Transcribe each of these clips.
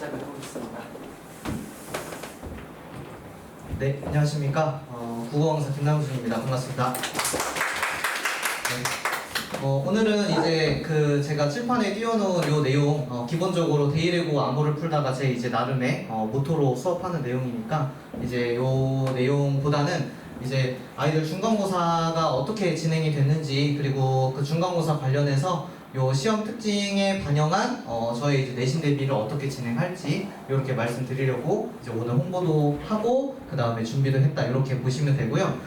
시작을 해보겠습니다. 네, 안녕하십니까. 국어강사 김남준입니다. 반갑습니다. 네. 오늘은 이제 제가 칠판에 띄워놓은 요 내용, 기본적으로 데이레고 암호를 풀다가 제 이제 나름의 모토로 수업하는 내용이니까 이제 요 내용보다는 이제 아이들 중간고사가 어떻게 진행이 됐는지, 그리고 그 중간고사 관련해서 요 시험 특징에 반영한 저희 이제 내신 대비를 어떻게 진행할지 이렇게 말씀드리려고 이제 오늘 홍보도 하고 그 다음에 준비도 했다, 이렇게 보시면 되고요.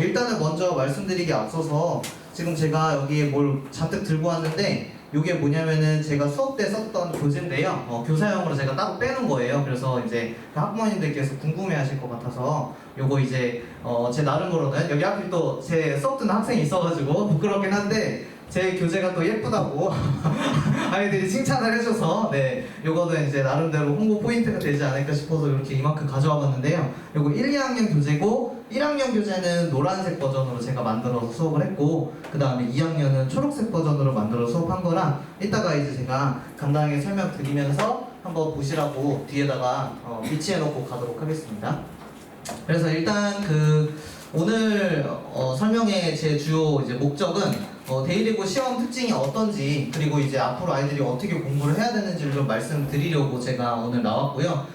일단은 먼저 말씀드리기 앞서서 지금 제가 여기에 뭘 잔뜩 들고 왔는데, 이게 뭐냐면은 제가 수업 때 썼던 교재인데요. 교사용으로 제가 따로 빼는 거예요. 그래서 이제 학부모님들께서 궁금해하실 것 같아서 요거 이제 제 나름으로는, 여기 하필 또 제 수업 듣는 학생이 있어가지고 부끄럽긴 한데 제 교재가 또 예쁘다고 아이들이 칭찬을 해줘서, 네, 요거는 이제 나름대로 홍보 포인트가 되지 않을까 싶어서 이렇게 이만큼 가져와 봤는데요. 요거 1, 2학년 교재고, 1학년 교재는 노란색 버전으로 제가 만들어서 수업을 했고, 그 다음에 2학년은 초록색 버전으로 만들어서 수업한 거라 이따가 이제 제가 간단하게 설명드리면서 한번 보시라고 뒤에다가 비치해 놓고 가도록 하겠습니다. 그래서 일단 오늘 설명의 제 주요 이제 목적은 데이리고 시험 특징이 어떤지, 그리고 이제 앞으로 아이들이 어떻게 공부를 해야 되는지를 좀 말씀드리려고 제가 오늘 나왔고요.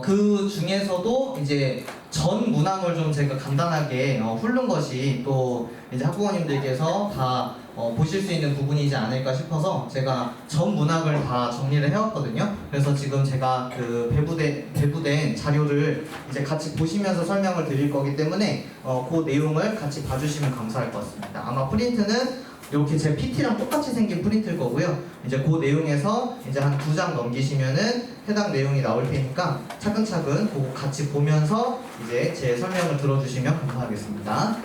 그 중에서도 이제 전 문항을 좀 제가 간단하게 훑는 것이 또 이제 학부모님들께서 다 보실 수 있는 부분이지 않을까 싶어서 제가 전 문항을 다 정리를 해왔거든요. 그래서 지금 제가 배부된 자료를 이제 같이 보시면서 설명을 드릴 거기 때문에 그 내용을 같이 봐주시면 감사할 것 같습니다. 아마 프린트는 이렇게 제 PT랑 똑같이 생긴 프린트일 거고요. 이제 그 내용에서 이제 한 2장 넘기시면은 해당 내용이 나올 테니까 차근차근 그거 같이 보면서 이제 제 설명을 들어주시면 감사하겠습니다.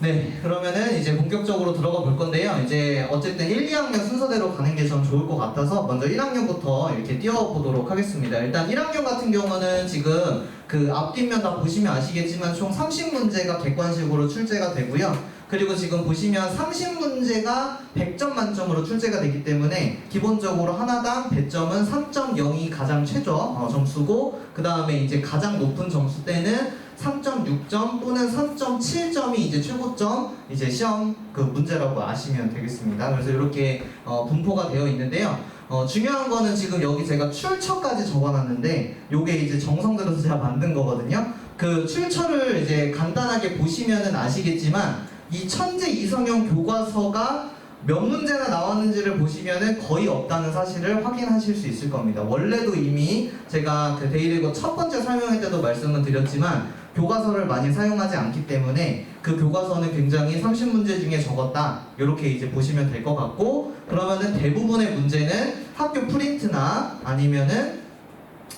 네, 그러면은 이제 본격적으로 들어가 볼 건데요. 이제 어쨌든 1, 2학년 순서대로 가는 게 전 좋을 것 같아서 먼저 1학년부터 이렇게 띄워보도록 하겠습니다. 일단 1학년 같은 경우는 지금 앞뒷면 다 보시면 아시겠지만 총 30문제가 객관식으로 출제가 되고요. 그리고 지금 보시면 30문제가 100점 만점으로 출제가 되기 때문에 기본적으로 하나당 배점은 3.0이 가장 최저 점수고, 그 다음에 이제 가장 높은 점수대는 3.6점 또는 3.7점이 이제 최고점 이제 시험 문제라고 아시면 되겠습니다. 그래서 이렇게 분포가 되어 있는데요. 중요한 거는 지금 여기 제가 출처까지 적어놨는데 요게 이제 정성 들여서 제가 만든 거거든요. 그 출처를 이제 간단하게 보시면은 아시겠지만 이 천재 이성형 교과서가 몇 문제나 나왔는지를 보시면은 거의 없다는 사실을 확인하실 수 있을 겁니다. 원래도 이미 제가 데이리고 첫 번째 설명할 때도 말씀을 드렸지만 교과서를 많이 사용하지 않기 때문에 그 교과서는 굉장히 30문제 중에 적었다, 이렇게 이제 보시면 될 것 같고, 그러면은 대부분의 문제는 학교 프린트나 아니면은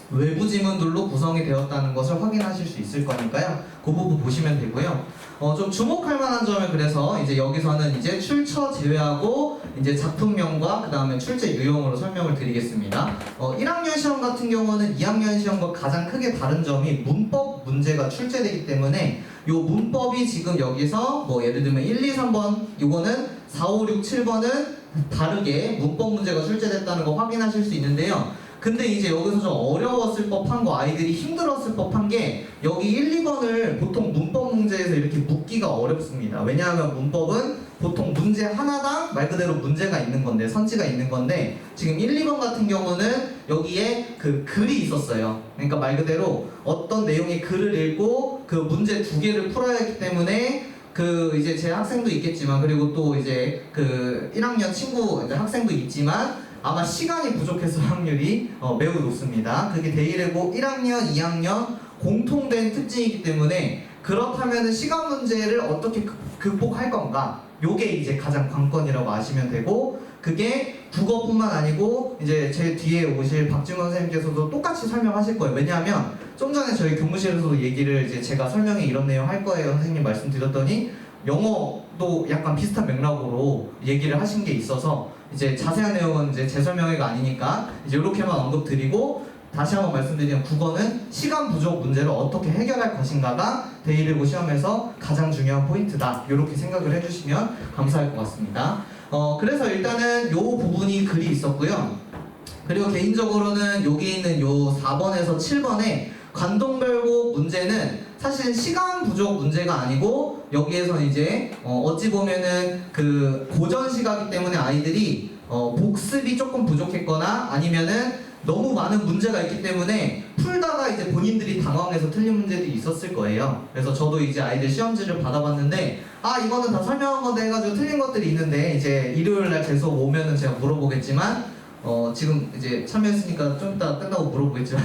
외부 지문들로 구성이 되었다는 것을 확인하실 수 있을 거니까요. 그 부분 보시면 되고요. 좀 주목할 만한 점은, 그래서 이제 여기서는 이제 출처 제외하고 이제 작품명과 그 다음에 출제 유형으로 설명을 드리겠습니다. 1학년 시험 같은 경우는 2학년 시험과 가장 크게 다른 점이 문법 문제가 출제되기 때문에 요 문법이 지금 여기서 뭐 예를 들면 1, 2, 3번 이거는 4, 5, 6, 7번은 다르게 문법 문제가 출제됐다는 거 확인하실 수 있는데요. 근데 이제 여기서 좀 어려웠을 법한 거, 아이들이 힘들었을 법한 게 여기 1, 2번을 보통 문법 문제에서 이렇게 묻기가 어렵습니다. 왜냐하면 문법은 보통 문제 하나당 말 그대로 문제가 있는 건데, 선지가 있는 건데, 지금 1, 2번 같은 경우는 여기에 글이 있었어요. 그러니까 말 그대로 어떤 내용의 글을 읽고 그 문제 2개를 풀어야 했기 때문에 이제 제 학생도 있겠지만, 그리고 또 이제 1학년 친구 이제 학생도 있지만 아마 시간이 부족해서 확률이 매우 높습니다. 그게 데이레고 1학년, 2학년 공통된 특징이기 때문에, 그렇다면 시간 문제를 어떻게 극복할 건가? 요게 이제 가장 관건이라고 아시면 되고, 그게 국어뿐만 아니고 이제 제 뒤에 오실 박진원 선생님께서도 똑같이 설명하실 거예요. 왜냐하면 좀 전에 저희 교무실에서도 얘기를 이제 제가 설명에 이런 내용 할 거예요 선생님 말씀드렸더니 영어도 약간 비슷한 맥락으로 얘기를 하신 게 있어서 이제 자세한 내용은 이제 제 설명회가 아니니까 이제 이렇게만 언급드리고, 다시 한번 말씀드리면 국어는 시간 부족 문제를 어떻게 해결할 것인가가 데이리고 시험에서 가장 중요한 포인트다, 이렇게 생각을 해주시면 감사할 것 같습니다. 그래서 일단은 요 부분이 글이 있었고요. 그리고 개인적으로는 여기 있는 요 4번에서 7번에 관동별곡 문제는 사실 시간 부족 문제가 아니고 여기에서 이제 어찌 보면은 그 고전 시가기 때문에 아이들이 복습이 조금 부족했거나 아니면은 너무 많은 문제가 있기 때문에 풀다가 이제 본인들이 당황해서 틀린 문제들이 있었을 거예요. 그래서 저도 이제 아이들 시험지를 받아봤는데 아 이거는 다 설명한 건데 해가지고 틀린 것들이 있는데 이제 일요일날 제 수업 오면은 제가 물어보겠지만 지금 이제 참여했으니까 좀 이따 끝나고 물어보겠지만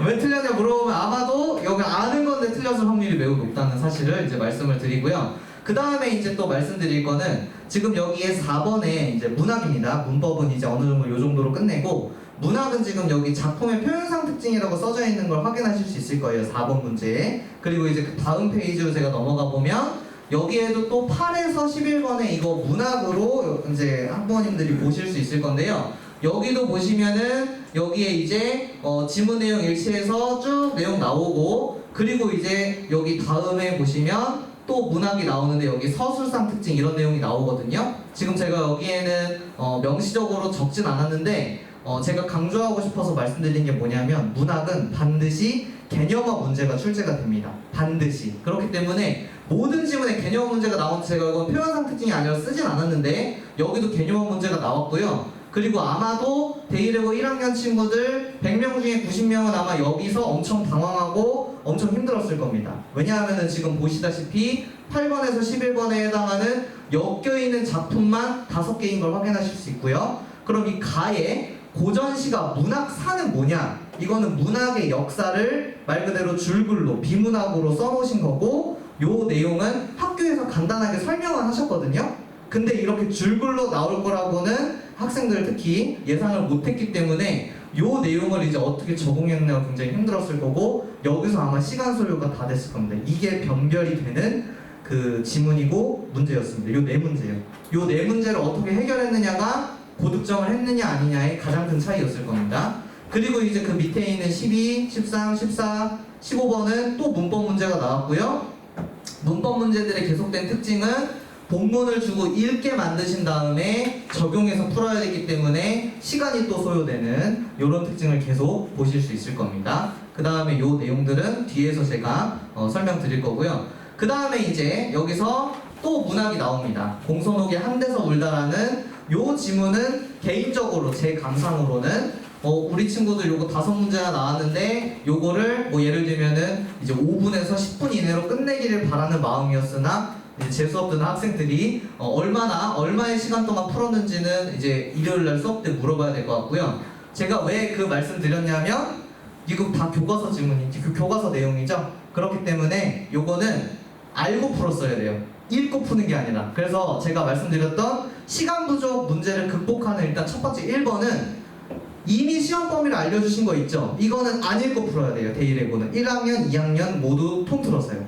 왜 틀렸냐 물어보면 아마도 여기 아는 건데 틀렸을 확률이 매우 높다는 사실을 이제 말씀을 드리고요. 그 다음에 이제 또 말씀드릴 거는 지금 여기에 4번에 이제 문학입니다. 문법은 이제 어느 정도 요 정도로 끝내고 문학은 지금 여기 작품의 표현상 특징이라고 써져 있는 걸 확인하실 수 있을 거예요. 4번 문제에. 그리고 이제 그 다음 페이지로 제가 넘어가 보면 여기에도 또 8에서 11번에 이거 문학으로 이제 학부모님들이 보실 수 있을 건데요. 여기도 보시면은 여기에 이제 지문 내용 일치해서 쭉 내용 나오고 그리고 이제 여기 다음에 보시면 또 문학이 나오는데 여기 서술상 특징 이런 내용이 나오거든요. 지금 제가 여기에는 명시적으로 적진 않았는데 제가 강조하고 싶어서 말씀드린 게 뭐냐면 문학은 반드시 개념화 문제가 출제가 됩니다. 반드시. 그렇기 때문에 모든 지문에 개념화 문제가 나오는데 제가 이건 표현상 특징이 아니라 쓰진 않았는데 여기도 개념화 문제가 나왔고요. 그리고 아마도 데이레고 1학년 친구들 100명 중에 90명은 아마 여기서 엄청 당황하고 엄청 힘들었을 겁니다. 왜냐하면 지금 보시다시피 8번에서 11번에 해당하는 엮여있는 작품만 5개인 걸 확인하실 수 있고요. 그럼 이 가에 고전시가 문학사는 뭐냐? 이거는 문학의 역사를 말 그대로 줄글로 비문학으로 써놓으신 거고 요 내용은 학교에서 간단하게 설명을 하셨거든요. 근데 이렇게 줄글로 나올 거라고는 학생들 특히 예상을 못했기 때문에 요 내용을 이제 어떻게 적응했냐가 굉장히 힘들었을 거고 여기서 아마 시간 소요가 다 됐을 겁니다. 이게 변별이 되는 그 지문이고 문제였습니다. 요 네 문제요. 요 네 문제를 어떻게 해결했느냐가 고득점을 했느냐 아니냐의 가장 큰 차이였을 겁니다. 그리고 이제 그 밑에 있는 12, 13, 14, 15번은 또 문법 문제가 나왔고요. 문법 문제들의 계속된 특징은 본문을 주고 읽게 만드신 다음에 적용해서 풀어야 되기 때문에 시간이 또 소요되는 이런 특징을 계속 보실 수 있을 겁니다. 그 다음에 이 내용들은 뒤에서 제가 설명드릴 거고요. 그 다음에 이제 여기서 또 문학이 나옵니다. 공손옥이 한데서 울다라는 요 지문은 개인적으로 제 감상으로는 우리 친구들 요거 5문제가 나왔는데 요거를 뭐 예를 들면은 이제 5분에서 10분 이내로 끝내기를 바라는 마음이었으나 이제 제 수업 듣는 학생들이 얼마의 시간 동안 풀었는지는 이제 일요일날 수업 때 물어봐야 될 것 같고요. 제가 왜 그 말씀 드렸냐면 이거 다 교과서 지문이지 교과서 내용이죠. 그렇기 때문에 요거는 알고 풀었어야 돼요. 읽고 푸는 게 아니라. 그래서 제가 말씀드렸던 시간 부족 문제를 극복하는 일단 첫 번째 1번은 이미 시험 범위를 알려주신 거 있죠? 이거는 안 읽고 풀어야 돼요. 데이레고는 1학년, 2학년 모두 통틀어서요.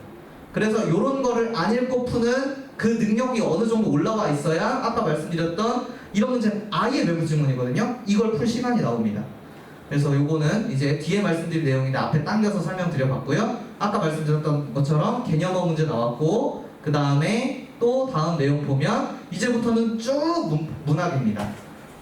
그래서 이런 거를 안 읽고 푸는 그 능력이 어느 정도 올라와 있어야 아까 말씀드렸던 이런 문제는 아예 외부 지문이거든요. 이걸 풀 시간이 나옵니다. 그래서 요거는 이제 뒤에 말씀드릴 내용인데 앞에 당겨서 설명드려봤고요. 아까 말씀드렸던 것처럼 개념어 문제 나왔고 그 다음에 또 다음 내용 보면 이제부터는 쭉 문학입니다.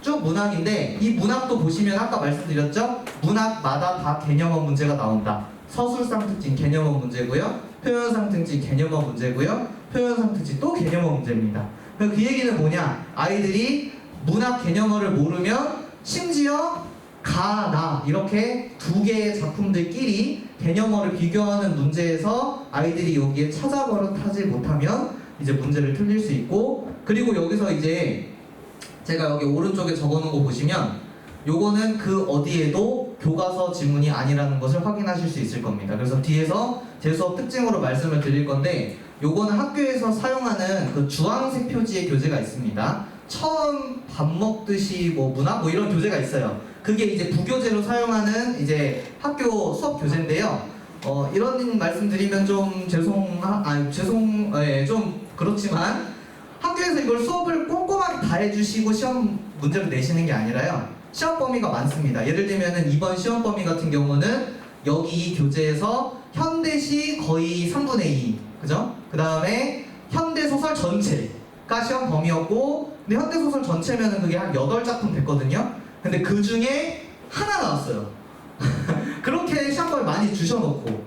쭉 문학인데 이 문학도 보시면 아까 말씀드렸죠? 문학마다 다 개념어 문제가 나온다. 서술상 특징 개념어 문제고요. 표현상 특징 개념어 문제고요. 표현상 특징 또 개념어 문제입니다. 그 얘기는 뭐냐? 아이들이 문학 개념어를 모르면 심지어 가, 나 이렇게 두 개의 작품들끼리 개념어를 비교하는 문제에서 아이들이 여기에 찾아버릇하지 못하면 이제 문제를 틀릴 수 있고 그리고 여기서 이제 제가 여기 오른쪽에 적어놓은 거 보시면 요거는 그 어디에도 교과서 지문이 아니라는 것을 확인하실 수 있을 겁니다. 그래서 뒤에서 제 수업 특징으로 말씀을 드릴 건데 요거는 학교에서 사용하는 그 주황색 표지의 교재가 있습니다. 처음 밥 먹듯이 뭐 문학 뭐 이런 교재가 있어요. 그게 이제 부교재로 사용하는 이제 학교 수업 교재인데요. 이런 말씀 드리면 좀 좀 그렇지만 학교에서 이걸 수업을 꼼꼼하게 다 해주시고 시험 문제를 내시는 게 아니라요. 시험 범위가 많습니다. 예를 들면은 이번 시험 범위 같은 경우는 여기 이 교재에서 현대시 거의 3분의 2, 그죠? 그 다음에 현대소설 전체가 시험 범위였고 근데 현대소설 전체면은 그게 한 8작품 됐거든요. 근데 그 중에 하나 나왔어요. 그렇게 시험범위 많이 주셔놓고,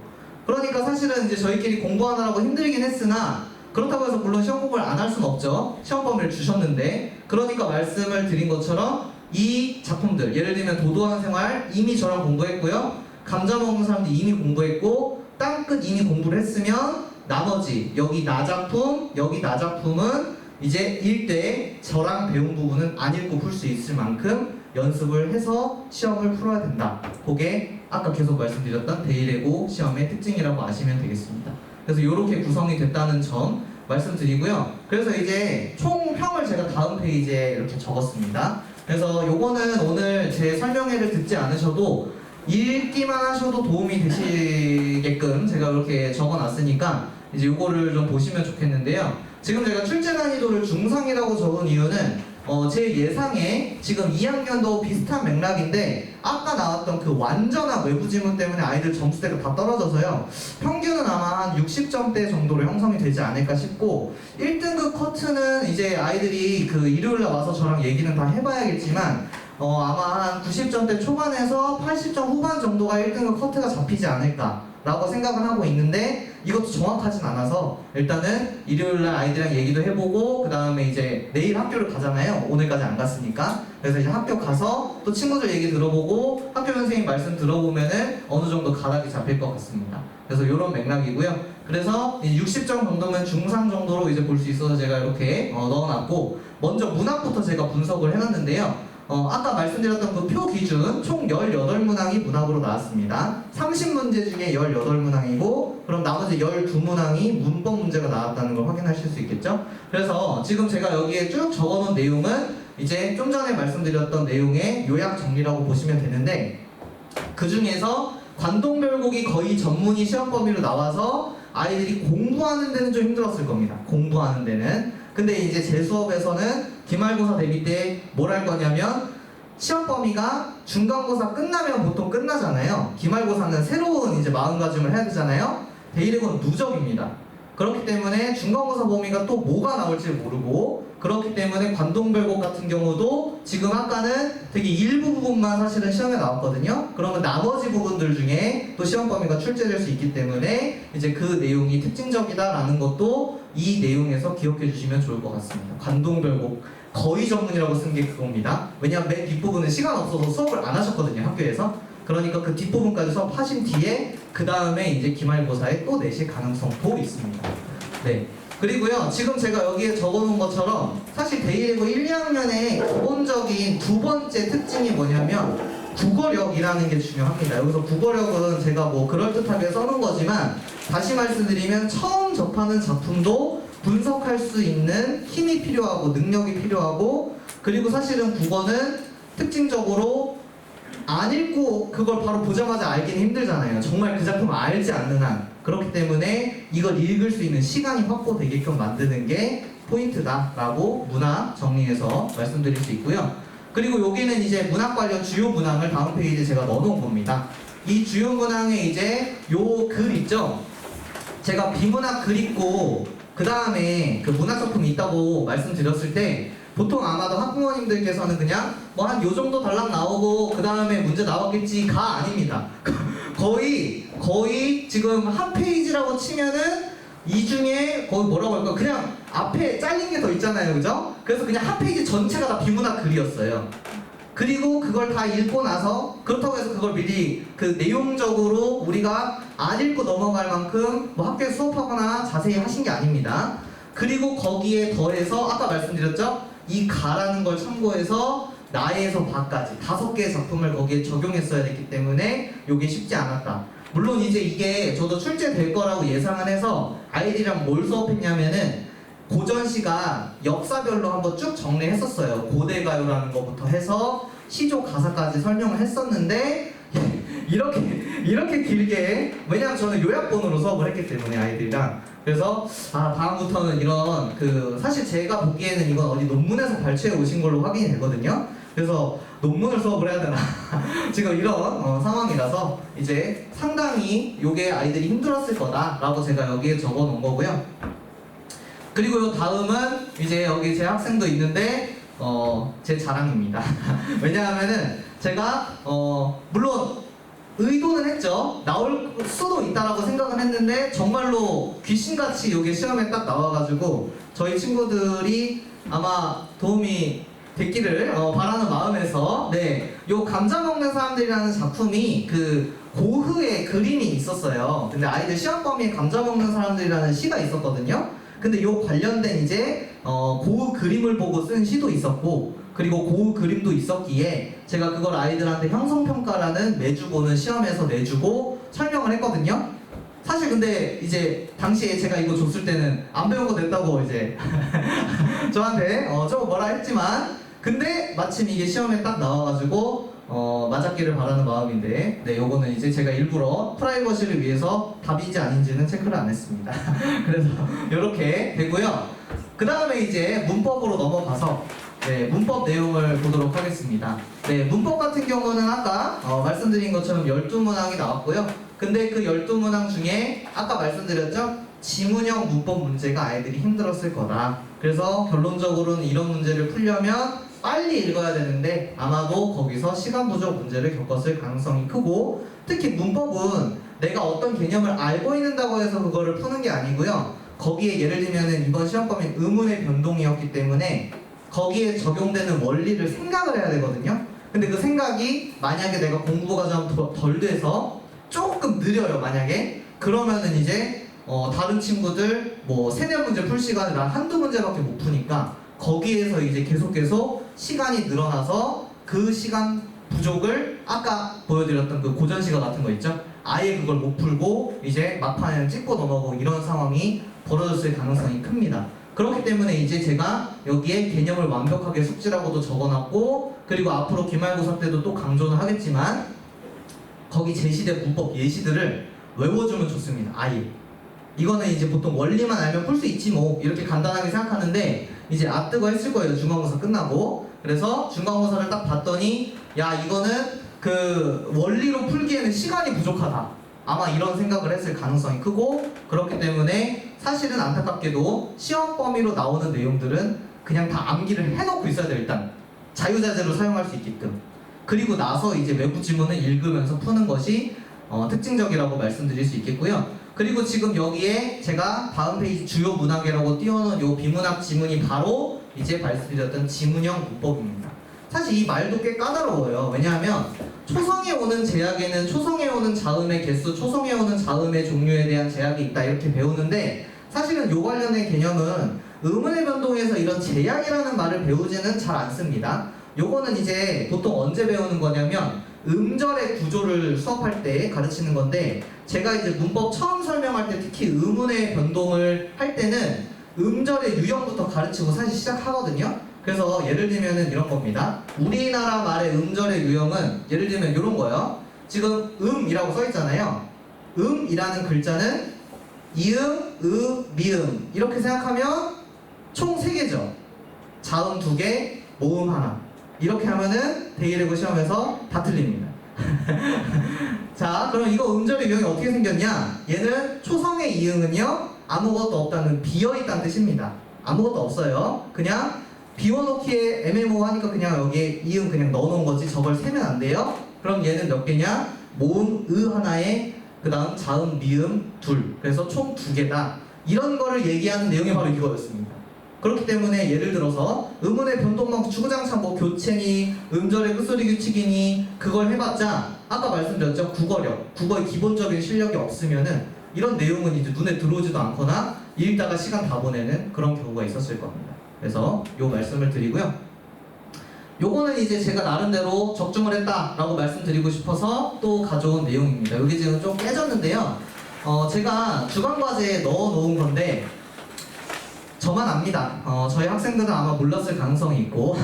그러니까 사실은 이제 저희끼리 공부하느라고 힘들긴 했으나, 그렇다고 해서 물론 시험 공부를 안 할 수는 없죠. 시험 범위를 주셨는데, 그러니까 말씀을 드린 것처럼 이 작품들, 예를 들면 도도한 생활 이미 저랑 공부했고요, 감자 먹는 사람도 이미 공부했고, 땅끝 이미 공부를 했으면 나머지 여기 나 작품, 여기 나 작품은 이제 1대 저랑 배운 부분은 안 읽고 풀 수 있을 만큼 연습을 해서 시험을 풀어야 된다. 그게 아까 계속 말씀드렸던 데이레고 시험의 특징이라고 아시면 되겠습니다. 그래서 이렇게 구성이 됐다는 점 말씀드리고요. 그래서 이제 총평을 제가 다음 페이지에 이렇게 적었습니다. 그래서 요거는 오늘 제 설명회를 듣지 않으셔도 읽기만 하셔도 도움이 되시게끔 제가 이렇게 적어놨으니까 이제 요거를 좀 보시면 좋겠는데요. 지금 제가 출제 난이도를 중상이라고 적은 이유는 제 예상에 지금 2학년도 비슷한 맥락인데 아까 나왔던 그 완전한 외부 지문 때문에 아이들 점수대가 다 떨어져서요, 평균은 아마 한 60점대 정도로 형성이 되지 않을까 싶고, 1등급 커트는 이제 아이들이 그 일요일날 와서 저랑 얘기는 다 해봐야겠지만 아마 한 90점대 초반에서 80점 후반 정도가 1등급 커트가 잡히지 않을까 라고 생각을 하고 있는데, 이것도 정확하진 않아서 일단은 일요일날 아이들이랑 얘기도 해보고 그 다음에 이제 내일 학교를 가잖아요. 오늘까지 안 갔으니까. 그래서 이제 학교 가서 또 친구들 얘기 들어보고 학교 선생님 말씀 들어보면은 어느 정도 가닥이 잡힐 것 같습니다. 그래서 이런 맥락이고요. 그래서 60점 정도면 중상 정도로 이제 볼 수 있어서 제가 이렇게 넣어놨고, 먼저 문학부터 제가 분석을 해놨는데요. 아까 말씀드렸던 그 표 기준 총 18문항이 문학으로 나왔습니다. 30문제 중에 18문항이고, 그럼 나머지 12문항이 문법 문제가 나왔다는 걸 확인하실 수 있겠죠? 그래서 지금 제가 여기에 쭉 적어놓은 내용은 이제 좀 전에 말씀드렸던 내용의 요약 정리라고 보시면 되는데, 그 중에서 관동별곡이 거의 전문이 시험 범위로 나와서 아이들이 공부하는 데는 좀 힘들었을 겁니다. 공부하는 데는. 근데 이제 제 수업에서는 기말고사 대비 때 뭘 할 거냐면, 시험 범위가 중간고사 끝나면 보통 끝나잖아요. 기말고사는 새로운 이제 마음가짐을 해야 되잖아요. 데이레고는 누적입니다. 그렇기 때문에 중간고사 범위가 또 뭐가 나올지 모르고, 그렇기 때문에 관동별곡 같은 경우도 지금 아까는 되게 일부 부분만 사실은 시험에 나왔거든요. 그러면 나머지 부분들 중에 또 시험 범위가 출제될 수 있기 때문에 이제 그 내용이 특징적이다라는 것도 이 내용에서 기억해 주시면 좋을 것 같습니다. 관동별곡 거의 전문이라고 쓴 게 그겁니다. 왜냐하면 맨 뒷부분은 시간 없어서 수업을 안 하셨거든요, 학교에서. 그러니까 그 뒷부분까지 수업하신 뒤에 그 다음에 이제 기말고사에 또 내실 가능성도 있습니다. 네. 그리고요, 지금 제가 여기에 적어놓은 것처럼 사실 데이레고 1, 2학년의 기본적인 두 번째 특징이 뭐냐면 국어력이라는 게 중요합니다. 여기서 국어력은 제가 뭐 그럴듯하게 써놓은 거지만, 다시 말씀드리면 처음 접하는 작품도 분석할 수 있는 힘이 필요하고 능력이 필요하고, 그리고 사실은 국어는 특징적으로 안 읽고 그걸 바로 보자마자 알기는 힘들잖아요. 정말 그 작품을 알지 않는 한. 그렇기 때문에 이걸 읽을 수 있는 시간이 확보되게끔 만드는 게 포인트다라고 문학 정리해서 말씀드릴 수 있고요. 그리고 여기는 이제 문학 관련 주요 문항을 다음 페이지에 제가 넣어놓은 겁니다. 이 주요 문항에 이제 요 글 있죠? 제가 비문학 글 있고 그 다음에 그 문학 작품이 있다고 말씀드렸을 때, 보통 아마도 학부모님들께서는 그냥 뭐 한 요 정도 단락 나오고 그 다음에 문제 나왔겠지가 아닙니다. 거의 지금 한 페이지라고 치면은 이 중에 거의 뭐라고 할까, 그냥 앞에 잘린 게 더 있잖아요, 그죠? 그래서 그냥 한 페이지 전체가 다 비문학 글이었어요. 그리고 그걸 다 읽고 나서, 그렇다고 해서 그걸 미리 그 내용적으로 우리가 안 읽고 넘어갈 만큼 뭐 학교에 수업하거나 자세히 하신 게 아닙니다. 그리고 거기에 더해서 아까 말씀드렸죠? 이 가라는 걸 참고해서 나에서 바까지 5개의 작품을 거기에 적용했어야 됐기 때문에 이게 쉽지 않았다. 물론 이제 이게 저도 출제될 거라고 예상을 해서 아이들이랑 뭘 수업했냐면은, 고전시가 역사별로 한번 쭉 정리했었어요. 고대가요라는 것부터 해서 시조 가사까지 설명을 했었는데 이렇게 길게, 왜냐면 저는 요약본으로 수업을 했기 때문에 아이들이랑. 그래서 다음부터는 이런 사실 제가 보기에는 이건 어디 논문에서 발췌해 오신 걸로 확인이 되거든요. 그래서 논문을 수업을 해야 되나 지금 이런 상황이라서 이제 상당히 요게 아이들이 힘들었을 거다라고 제가 여기에 적어 놓은 거고요. 그리고 요 다음은 이제 여기 제 학생도 있는데, 제 자랑입니다. 왜냐하면은 제가 물론 의도는 했죠. 나올 수도 있다라고 생각은 했는데 정말로 귀신같이 이게 시험에 딱 나와가지고 저희 친구들이 아마 도움이 됐기를 바라는 마음에서 요 감자 먹는 사람들이라는 작품이 그 고흐의 그림이 있었어요. 근데 아이들 시험 범위에 감자 먹는 사람들이라는 시가 있었거든요. 근데 요 관련된 이제 고흐 그림을 보고 쓴 시도 있었고, 그리고 고흐 그림도 있었기에 제가 그걸 아이들한테 형성평가라는 매주 보는 시험에서 내주고 설명을 했거든요. 사실 근데 이제 당시에 제가 이거 줬을 때는 안 배운 거 됐다고 이제 저한테 조금 뭐라 했지만, 근데 마침 이게 시험에 딱 나와가지고 맞았기를 바라는 마음인데, 요거는 이제 제가 일부러 프라이버시를 위해서 답인지 아닌지는 체크를 안 했습니다. 그래서 이렇게 되고요. 그 다음에 이제 문법으로 넘어가서 문법 내용을 보도록 하겠습니다. 문법 같은 경우는 아까 말씀드린 것처럼 12문항이 나왔고요. 근데 그 12문항 중에 아까 말씀드렸죠? 지문형 문법 문제가 아이들이 힘들었을 거다. 그래서 결론적으로는 이런 문제를 풀려면 빨리 읽어야 되는데 아마도 거기서 시간 부족 문제를 겪었을 가능성이 크고, 특히 문법은 내가 어떤 개념을 알고 있는다고 해서 그거를 푸는 게 아니고요. 거기에 예를 들면은 이번 시험 범위는 의문의 변동이었기 때문에 거기에 적용되는 원리를 생각을 해야 되거든요. 근데 그 생각이 만약에 내가 공부가 좀 덜 돼서 조금 느려요, 만약에. 그러면은 이제 다른 친구들 뭐 세네 문제 풀 시간에 난 한두 문제밖에 못 푸니까 거기에서 이제 계속 시간이 늘어나서 그 시간 부족을 아까 보여드렸던 그 고전시가 같은 거 있죠? 아예 그걸 못 풀고 이제 막판에는 찍고 넘어가고 이런 상황이 벌어졌을 가능성이 큽니다. 그렇기 때문에 이제 제가 여기에 개념을 완벽하게 숙지라고도 적어놨고, 그리고 앞으로 기말고사 때도 또 강조는 하겠지만 거기 제시된 문법 예시들을 외워주면 좋습니다. 아예. 이거는 이제 보통 원리만 알면 풀 수 있지 뭐 이렇게 간단하게 생각하는데 이제 앞뜨거 했을 거예요, 중간고사 끝나고. 그래서 중간고사를 딱 봤더니 야, 이거는 그 원리로 풀기에는 시간이 부족하다, 아마 이런 생각을 했을 가능성이 크고, 그렇기 때문에 사실은 안타깝게도 시험 범위로 나오는 내용들은 그냥 다 암기를 해놓고 있어야 돼요. 일단 자유자재로 사용할 수 있게끔. 그리고 나서 이제 외부 지문을 읽으면서 푸는 것이 특징적이라고 말씀드릴 수 있겠고요. 그리고 지금 여기에 제가 다음 페이지 주요 문학이라고 띄워놓은 요 비문학 지문이 바로 이제 말씀드렸던 지문형 문법입니다. 사실 이 말도 꽤 까다로워요. 왜냐하면 초성에 오는 제약에는 초성에 오는 자음의 개수, 초성에 오는 자음의 종류에 대한 제약이 있다, 이렇게 배우는데 사실은 요 관련된 개념은 의문의 변동에서 이런 제약이라는 말을 배우지는 잘 않습니다. 요거는 이제 보통 언제 배우는 거냐면 음절의 구조를 수업할 때 가르치는 건데, 제가 이제 문법 처음 설명할 때 특히 의문의 변동을 할 때는 음절의 유형부터 가르치고 사실 시작하거든요. 그래서 예를 들면은 이런 겁니다. 우리나라 말의 음절의 유형은 예를 들면 이런 거예요. 지금 음이라고 써 있잖아요. 음이라는 글자는 이음, 미음 이렇게 생각하면 총 3개죠. 자음 2개, 모음 하나. 이렇게 하면은 데이레고 시험에서 다 틀립니다. 자, 그럼 이거 음절의 유형이 어떻게 생겼냐? 얘는 초성의 이응은요, 아무것도 없다는 비어있다는 뜻입니다. 아무것도 없어요. 그냥 비워놓기에 애매모호하니까 그냥 여기에 이응 그냥 넣어놓은 거지, 저걸 세면 안 돼요. 그럼 얘는 몇 개냐? 모음 으 하나에 그 다음 자음 미음 둘, 그래서 총 2개다. 이런 거를 얘기하는 내용이 바로 이거였습니다. 그렇기 때문에 예를 들어서 의문의 변동만 주구장창 뭐 교체니 음절의 끝소리 규칙이니 그걸 해봤자 아까 말씀드렸죠, 국어의 기본적인 실력이 없으면은 이런 내용은 이제 눈에 들어오지도 않거나 읽다가 시간 다 보내는 그런 경우가 있었을 겁니다. 그래서 요 말씀을 드리고요. 요거는 이제 제가 나름대로 적중을 했다라고 말씀드리고 싶어서 또 가져온 내용입니다. 여기 지금 좀 깨졌는데요. 제가 주간과제에 넣어놓은 건데 저만 압니다. 저희 학생들은 아마 몰랐을 가능성이 있고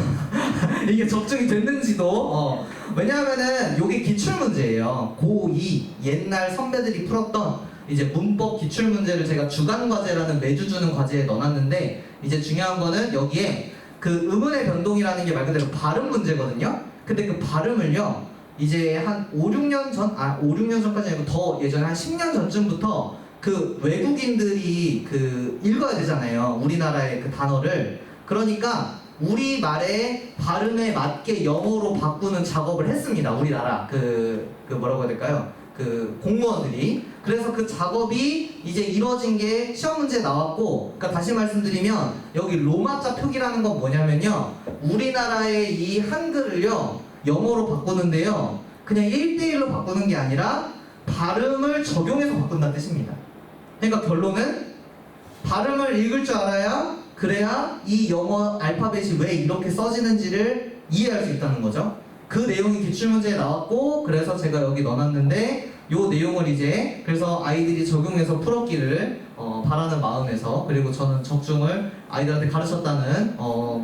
이게 적중이 됐는지도 왜냐하면은 요게 기출문제예요. 고2 옛날 선배들이 풀었던 이제 문법 기출문제를 제가 주간과제라는 매주 주는 과제에 넣어놨는데, 이제 중요한 거는 여기에 그 음운의 변동이라는 게 말 그대로 발음 문제거든요. 근데 그 발음을요, 이제 한 5, 6년 전까지 아니고 더 예전에 한 10년 전쯤부터 그 외국인들이 그 읽어야 되잖아요, 우리나라의 그 단어를. 그러니까 우리말의 발음에 맞게 영어로 바꾸는 작업을 했습니다. 우리나라 뭐라고 해야 될까요? 그 공무원들이. 그래서 그 작업이 이제 이루어진 게 시험 문제에 나왔고, 그러니까 다시 말씀드리면 여기 로마자 표기라는 건 뭐냐면요, 우리나라의 이 한글을요 영어로 바꾸는데요, 그냥 1대1로 바꾸는 게 아니라 발음을 적용해서 바꾼다는 뜻입니다. 그러니까 결론은 발음을 읽을 줄 알아야, 그래야 이 영어 알파벳이 왜 이렇게 써지는지를 이해할 수 있다는 거죠. 그 내용이 기출문제에 나왔고, 그래서 제가 여기 넣어놨는데, 요 내용을 이제 그래서 아이들이 적용해서 풀었기를 바라는 마음에서, 그리고 저는 적중을 아이들한테 가르쳤다는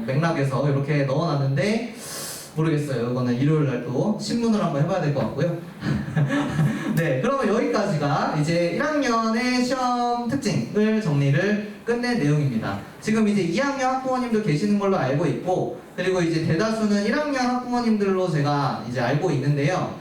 맥락에서 이렇게 넣어놨는데, 모르겠어요. 이거는 일요일날 또 신문을 한번 해봐야 될 것 같고요. 네, 그러면 여기까지가 이제 1학년의 시험 특징을 정리를 끝낸 내용입니다. 지금 이제 2학년 학부모님도 계시는 걸로 알고 있고, 그리고 이제 대다수는 1학년 학부모님들로 제가 이제 알고 있는데요.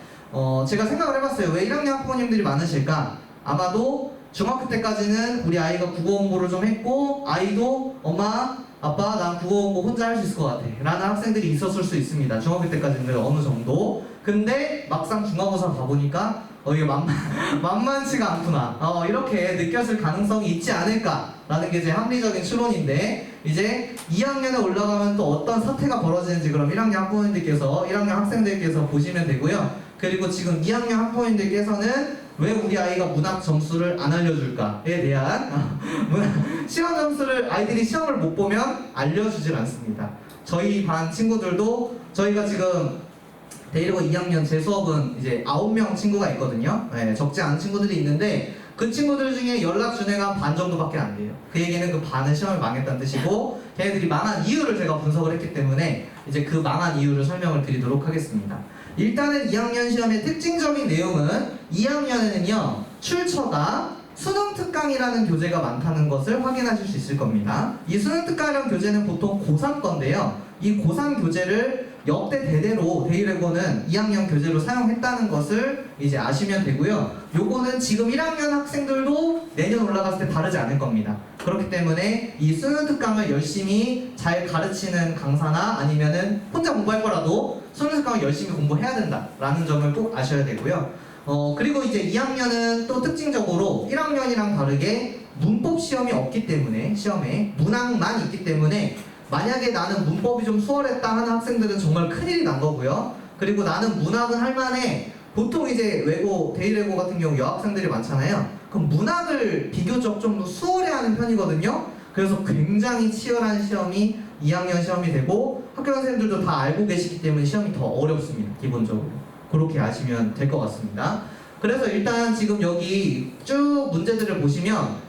제가 생각을 해봤어요. 왜 1학년 학부모님들이 많으실까? 아마도 중학교 때까지는 우리 아이가 국어 공부를 좀 했고, 아이도 엄마, 아빠, 난 국어 공부 혼자 할 수 있을 것 같아 라는 학생들이 있었을 수 있습니다. 중학교 때까지는 어느 정도. 근데 막상 중간고사 가보니까 이게 만만치가 않구나, 이렇게 느꼈을 가능성이 있지 않을까라는 게 제 합리적인 추론인데, 이제 2학년에 올라가면 또 어떤 사태가 벌어지는지 그럼 1학년 학부모님들께서, 1학년 학생들께서 보시면 되고요. 그리고 지금 2학년 학부모님들께서는 왜 우리 아이가 문학 점수를 안 알려줄까에 대한 시험 점수를 아이들이 시험을 못 보면 알려주질 않습니다. 저희 반 친구들도, 저희가 지금 데이르고 2학년 제 수업은 이제 9명 친구가 있거든요. 네, 적지 않은 친구들이 있는데, 그 친구들 중에 연락 준 애가 반 정도밖에 안 돼요. 그 얘기는 그 반은 시험을 망했다는 뜻이고, 걔네들이 망한 이유를 제가 분석을 했기 때문에 이제 그 망한 이유를 설명을 드리도록 하겠습니다. 일단은 2학년 시험의 특징적인 내용은, 2학년에는요 출처가 수능특강이라는 교재가 많다는 것을 확인하실 수 있을 겁니다. 이 수능특강이라는 교재는 보통 고3 건데요, 이 고3 교재를 역대 대대로 데이레고는 2학년 교재로 사용했다는 것을 이제 아시면 되고요. 요거는 지금 1학년 학생들도 내년 올라갔을 때 다르지 않을 겁니다. 그렇기 때문에 이 수능특강을 열심히 잘 가르치는 강사나 아니면은 혼자 공부할 거라도 수능특강을 열심히 공부해야 된다라는 점을 꼭 아셔야 되고요. 그리고 이제 2학년은 또 특징적으로 1학년이랑 다르게 문법 시험이 없기 때문에, 시험에 문항만 있기 때문에, 만약에 나는 문법이 좀 수월했다 하는 학생들은 정말 큰일이 난 거고요. 그리고 나는 문학은 할만해, 보통 이제 외고, 데이레고 같은 경우 여학생들이 많잖아요. 그럼 문학을 비교적 좀 더 수월해하는 편이거든요. 그래서 굉장히 치열한 시험이 2학년 시험이 되고, 학교 선생님들도 다 알고 계시기 때문에 시험이 더 어렵습니다. 기본적으로 그렇게 아시면 될 것 같습니다. 그래서 일단 지금 여기 쭉 문제들을 보시면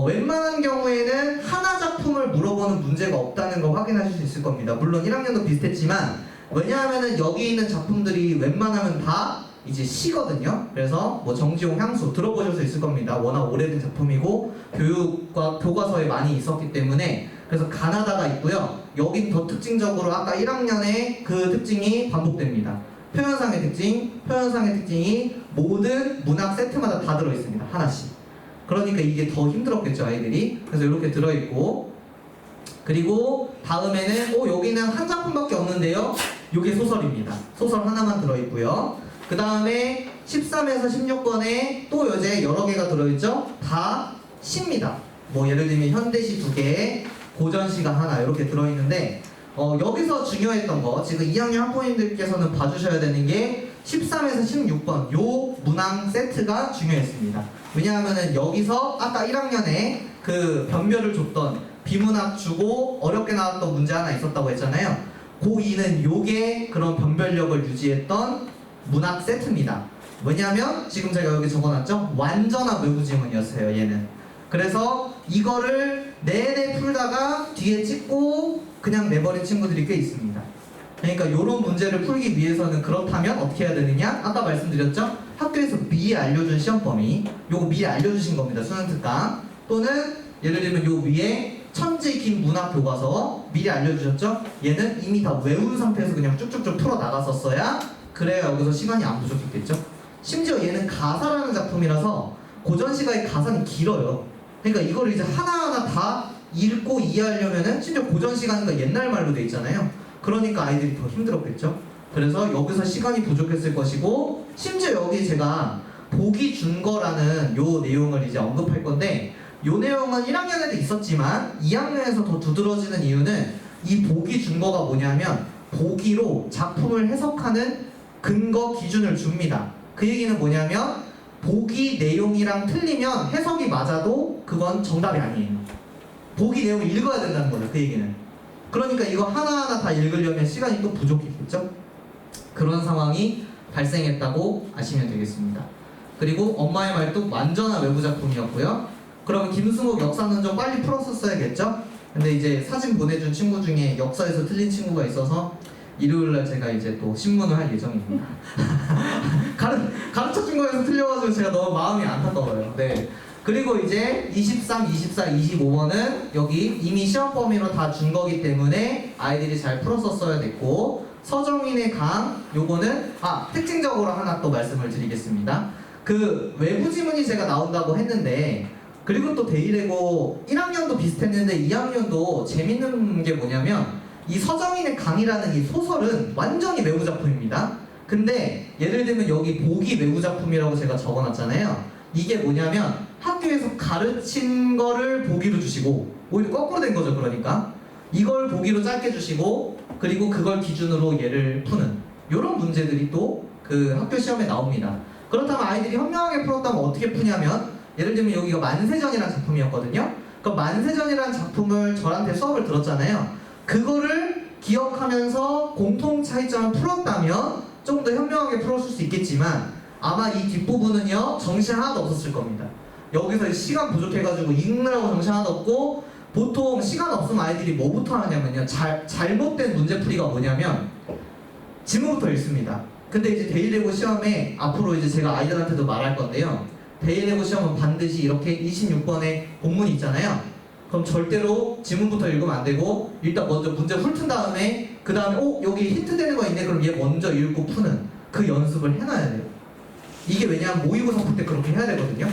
웬만한 경우에는 하나 작품을 물어보는 문제가 없다는 걸 확인하실 수 있을 겁니다. 물론 1학년도 비슷했지만, 왜냐하면은 여기 있는 작품들이 웬만하면 다 이제 시거든요. 그래서 뭐 정지용 향수 들어보실 수 있을 겁니다. 워낙 오래된 작품이고 교육과 교과서에 많이 있었기 때문에. 그래서 가나다가 있고요. 여긴 더 특징적으로 아까 1학년의 그 특징이 반복됩니다. 표현상의 특징, 표현상의 특징이 모든 문학 세트마다 다 들어있습니다. 하나씩. 그러니까 이게 더 힘들었겠죠, 아이들이. 그래서 이렇게 들어있고, 그리고 다음에는 여기는 한 작품밖에 없는데요, 이게 소설입니다. 소설 하나만 들어있고요. 그 다음에 13에서 16번에 또 이제 여러 개가 들어있죠. 다 시입니다. 뭐 예를 들면 현대시 2개, 고전시가 하나 이렇게 들어있는데, 여기서 중요했던 거, 지금 2학년 학부모님들께서는 봐주셔야 되는 게 13에서 16번 요 문항 세트가 중요했습니다. 왜냐하면은 여기서 아까 1학년에 그 변별을 줬던 비문학 주고 어렵게 나왔던 문제 하나 있었다고 했잖아요. 고2는 요게 그런 변별력을 유지했던 문학 세트입니다. 왜냐하면 지금 제가 여기 적어놨죠? 완전한 외부 지문이었어요, 얘는. 그래서 이거를 내내 풀다가 뒤에 찍고 그냥 내버린 친구들이 꽤 있습니다. 그러니까 이런 문제를 풀기 위해서는 그렇다면 어떻게 해야 되느냐? 아까 말씀드렸죠? 학교에서 미리 알려준 시험 범위, 요거 미리 알려주신 겁니다. 수능특강. 또는 예를 들면 요 위에 천지 긴 문학 교과서 미리 알려주셨죠? 얘는 이미 다 외운 상태에서 그냥 쭉쭉쭉 풀어 나갔었어야, 그래야 여기서 시간이 안 부족했겠죠? 심지어 얘는 가사라는 작품이라서 고전시가의 가사는 길어요. 그러니까 이걸 이제 하나하나 다 읽고 이해하려면은 심지어 고전 시간이니까 옛날 말로 돼 있잖아요. 그러니까 아이들이 더 힘들었겠죠. 그래서 여기서 시간이 부족했을 것이고, 심지어 여기 제가 복이 준 거라는 요 내용을 이제 언급할 건데, 요 내용은 1학년에도 있었지만 2학년에서 더 두드러지는 이유는 이 복이 준 거가 뭐냐면 보기로 작품을 해석하는 근거 기준을 줍니다. 그 얘기는 뭐냐면 보기 내용이랑 틀리면 해석이 맞아도 그건 정답이 아니에요. 보기 내용을 읽어야 된다는 거죠. 그 얘기는. 그러니까 이거 하나하나 다 읽으려면 시간이 또 부족했겠죠. 그런 상황이 발생했다고 아시면 되겠습니다. 그리고 엄마의 말도 완전한 외부 작품이었고요. 그러면 김승욱 역사는 좀 빨리 풀었었어야겠죠? 근데 이제 사진 보내준 친구 중에 역사에서 틀린 친구가 있어서 일요일날 제가 이제 또 신문을 할 예정입니다. 가르쳐준 거에서 틀려가지고 제가 너무 마음이 안타까워요. 네. 그리고 이제 23, 24, 25번은 여기 이미 시험 범위로 다 준 거기 때문에 아이들이 잘 풀었었어야 됐고, 서정인의 강, 요거는 특징적으로 하나 또 말씀을 드리겠습니다. 그 외부 지문이 제가 나온다고 했는데, 그리고 또 데이레고 1학년도 비슷했는데 2학년도 재밌는 게 뭐냐면 이 서정인의 강이라는 이 소설은 완전히 외부 작품입니다. 근데 예를 들면 여기 보기 외부 작품이라고 제가 적어놨잖아요. 이게 뭐냐면 학교에서 가르친 거를 보기로 주시고, 오히려 거꾸로 된 거죠. 그러니까 이걸 보기로 짧게 주시고, 그리고 그걸 기준으로 얘를 푸는 이런 문제들이 또 그 학교 시험에 나옵니다. 그렇다면 아이들이 현명하게 풀었다면 어떻게 푸냐면, 예를 들면 여기가 만세전이라는 작품이었거든요. 그 만세전이라는 작품을 저한테 수업을 들었잖아요. 그거를 기억하면서 공통 차이점을 풀었다면 좀 더 현명하게 풀었을 수 있겠지만, 아마 이 뒷부분은요 정신 하나도 없었을 겁니다. 여기서 시간 부족해가지고 읽느라고 정신 하나도 없고, 보통 시간 없으면 아이들이 뭐부터 하냐면요, 잘못된 문제풀이가 뭐냐면 지문부터 읽습니다. 근데 이제 데일레고 시험에 앞으로 이제 제가 아이들한테도 말할 건데요, 데일레고 시험은 반드시 이렇게 26번에 본문이 있잖아요. 그럼 절대로 지문부터 읽으면 안 되고, 일단 먼저 문제 훑은 다음에 그 다음에 여기 힌트 되는 거 있네, 그럼 얘 먼저 읽고 푸는 그 연습을 해놔야 돼요. 이게 왜냐하면 모의고사 풀 때 그렇게 해야 되거든요.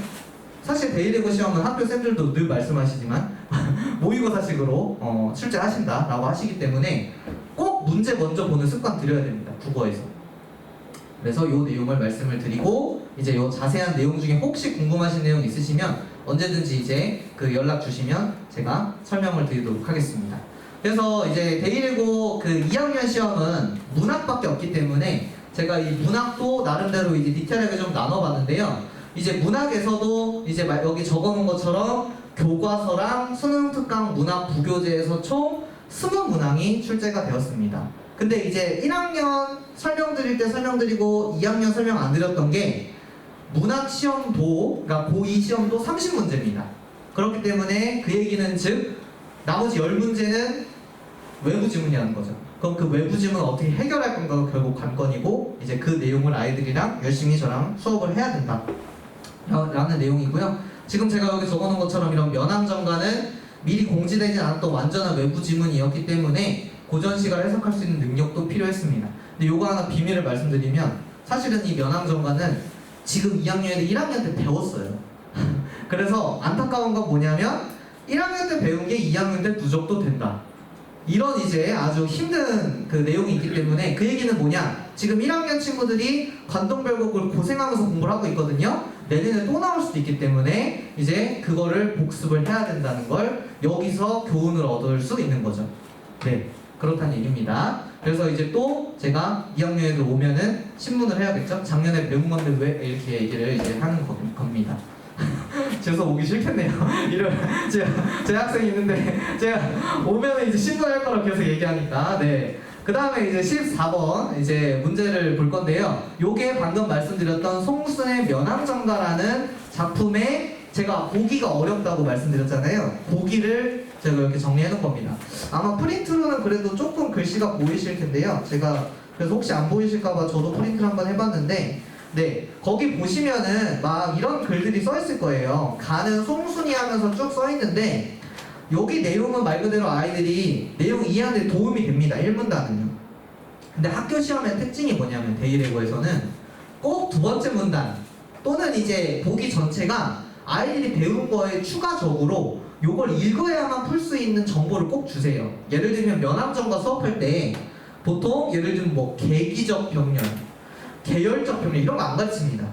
사실 데일레고 시험은 학교 쌤들도 늘 말씀하시지만 모의고사식으로 출제하신다라고 하시기 때문에 꼭 문제 먼저 보는 습관 들여야 됩니다. 국어에서. 그래서 이 내용을 말씀을 드리고, 이제 이 자세한 내용 중에 혹시 궁금하신 내용 있으시면 언제든지 이제 그 연락 주시면 제가 설명을 드리도록 하겠습니다. 그래서 이제 데일레고 그 2학년 시험은 문학밖에 없기 때문에 제가 이 문학도 나름대로 이제 디테일하게 좀 나눠봤는데요. 이제 문학에서도 이제 여기 적어놓은 것처럼 교과서랑 수능 특강 문학 부교재에서 총 20문항이 출제가 되었습니다. 근데 이제 1학년 설명드릴 때 설명드리고 2학년 설명 안 드렸던 게, 문학 시험도, 그러니까 고2 시험도 30문제입니다. 그렇기 때문에 그 얘기는 즉 나머지 10문제는 외부 지문이라는 거죠. 그럼 그 외부 지문을 어떻게 해결할 건가가 결국 관건이고, 이제 그 내용을 아이들이랑 열심히 저랑 수업을 해야 된다 라는 내용이고요. 지금 제가 여기 적어놓은 것처럼 이런 면함정가는 미리 공지되지 않았던 완전한 외부 지문이었기 때문에 고전시가를 해석할 수 있는 능력도 필요했습니다. 근데 요거 하나 비밀을 말씀드리면, 사실은 이 면함정가는 지금 2학년에도 1학년 때 배웠어요. 그래서 안타까운 건 뭐냐면 1학년 때 배운 게 2학년 때 누적도 된다, 이런 이제 아주 힘든 그 내용이 있기 때문에, 그 얘기는 뭐냐, 지금 1학년 친구들이 관동별곡을 고생하면서 공부를 하고 있거든요. 내년에 또 나올 수도 있기 때문에 이제 그거를 복습을 해야 된다는 걸 여기서 교훈을 얻을 수 있는 거죠. 네, 그렇다는 얘기입니다. 그래서 이제 또 제가 2학년에도 오면은 신문을 해야겠죠. 작년에 배운 건데 왜 이렇게 얘기를 이제 하는 겁니다. 재수 오기 싫겠네요. 이런 제 학생이 있는데 제가 오면 이제 신고할 거라고 계속 얘기하니까. 네. 그 다음에 이제 14번 이제 문제를 볼 건데요. 요게 방금 말씀드렸던 송순의 면함정가라는 작품에 제가 보기가 어렵다고 말씀드렸잖아요. 보기를 제가 이렇게 정리해 놓은 겁니다. 아마 프린트로는 그래도 조금 글씨가 보이실 텐데요. 제가 그래서 혹시 안 보이실까봐 저도 프린트를 한번 해봤는데, 네, 거기 보시면은 막 이런 글들이 써 있을 거예요. 가는 송순이 하면서 쭉 써 있는데, 여기 내용은 말 그대로 아이들이 내용 이해하는 데 도움이 됩니다. 1문단은요. 근데 학교 시험의 특징이 뭐냐면 데이레고에서는 꼭 두 번째 문단 또는 이제 보기 전체가 아이들이 배운 거에 추가적으로 요걸 읽어야만 풀 수 있는 정보를 꼭 주세요. 예를 들면 면함정과 수업할 때 보통 예를 들면 뭐 계기적 병렬, 계열적 병렬 이런 거 안 가르칩니다.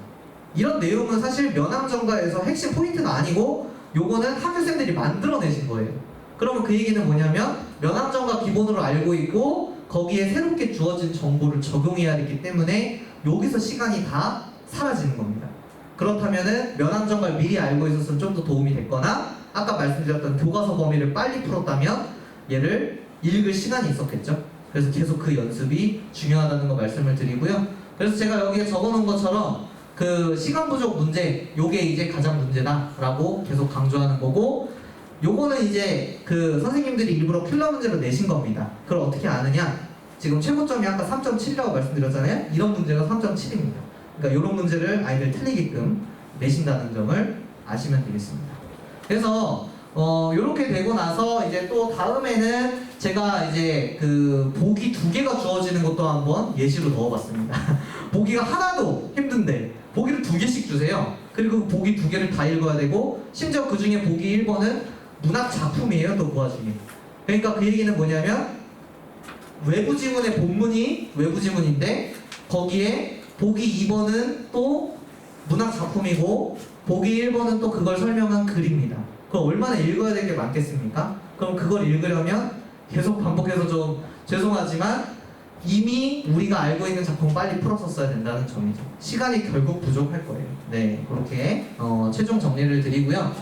이런 내용은 사실 면함정가에서 핵심 포인트가 아니고 요거는 학교생들이 만들어내신 거예요. 그러면 그 얘기는 뭐냐면 면함정가 기본으로 알고 있고 거기에 새롭게 주어진 정보를 적용해야 되기 때문에 여기서 시간이 다 사라지는 겁니다. 그렇다면은 면함정가를 미리 알고 있었으면 좀 더 도움이 됐거나 아까 말씀드렸던 교과서 범위를 빨리 풀었다면 얘를 읽을 시간이 있었겠죠. 그래서 계속 그 연습이 중요하다는 거 말씀을 드리고요. 그래서 제가 여기에 적어놓은 것처럼 그 시간 부족 문제, 요게 이제 가장 문제다라고 계속 강조하는 거고, 요거는 이제 그 선생님들이 일부러 필러 문제로 내신 겁니다. 그걸 어떻게 아느냐? 지금 최고점이 아까 3.7이라고 말씀드렸잖아요. 이런 문제가 3.7입니다. 그러니까 이런 문제를 아이들 틀리게끔 내신다는 점을 아시면 되겠습니다. 그래서 요렇게 되고 나서 이제 또 다음에는 제가 이제 그 보기 2개가 주어지는 것도 한번 예시로 넣어봤습니다. 보기가 하나도 힘든데 보기를 2개씩 주세요. 그리고 보기 2개를 다 읽어야 되고 심지어 그 중에 보기 1번은 문학 작품이에요. 또 그 와중에. 그러니까 그 얘기는 뭐냐면 외부 지문의 본문이 외부 지문인데 거기에 보기 2번은 또 문학 작품이고 보기 1번은 또 그걸 설명한 글입니다. 그럼 얼마나 읽어야 될 게 많겠습니까? 그럼 그걸 읽으려면 계속 반복해서 좀 죄송하지만 이미 우리가 알고 있는 작품 빨리 풀었었어야 된다는 점이죠. 시간이 결국 부족할 거예요. 네, 그렇게 최종 정리를 드리고요.